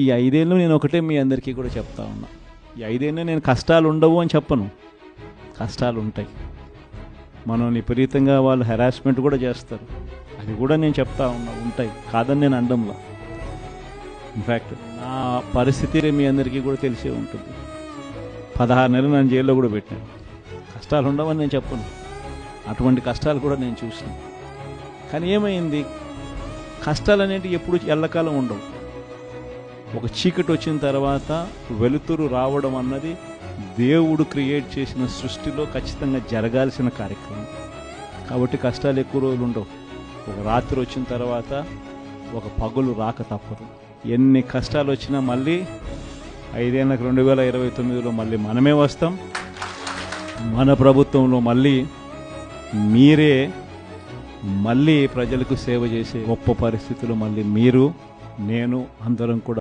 ఈ 5 ఏళ్ళు నేను ఒకటే మీ అందరికీ కూడా చెప్తా ఉన్నా. ఈ 5 ఏళ్ళు నేను కష్టాలు ఉండవు అని చెప్పను, కష్టాలు ఉంటాయి. మనల్ని విపరీతంగా వాళ్ళు హెరాస్మెంట్ కూడా చేస్తారు, అది కూడా నేను చెప్తా ఉన్నా, ఉంటాయి, కాదని నేను అనడంలా. ఇన్ఫ్యాక్ట్ నా పరిస్థితి మీ అందరికీ కూడా తెలిసే ఉంటుంది. 16 నెలలు నన్ను జైల్లో కూడా పెట్టాను. కష్టాలు ఉండవని నేను చెప్పను, అటువంటి కష్టాలు కూడా నేను చూసాను. కానీ ఏమైంది, కష్టాలు అనేటివి ఎప్పుడు ఎల్లకాలం ఉండవు. ఒక చీకటి వచ్చిన తర్వాత వెలుతురు రావడం అన్నది దేవుడు క్రియేట్ చేసిన సృష్టిలో ఖచ్చితంగా జరగాల్సిన కార్యక్రమం. కాబట్టి కష్టాలు ఎక్కువ రోజులు ఉండవు. ఒక రాత్రి వచ్చిన తర్వాత ఒక పగులు రాక తప్పదు. ఎన్ని కష్టాలు వచ్చినా మళ్ళీ 5 ఏళ్ళకి 2029లో మళ్ళీ మనమే వస్తాం. మన ప్రభుత్వంలో మళ్ళీ మీరే మళ్ళీ ప్రజలకు సేవ చేసే గొప్ప పరిస్థితులు మళ్ళీ మీరు, నేను అందరం కూడా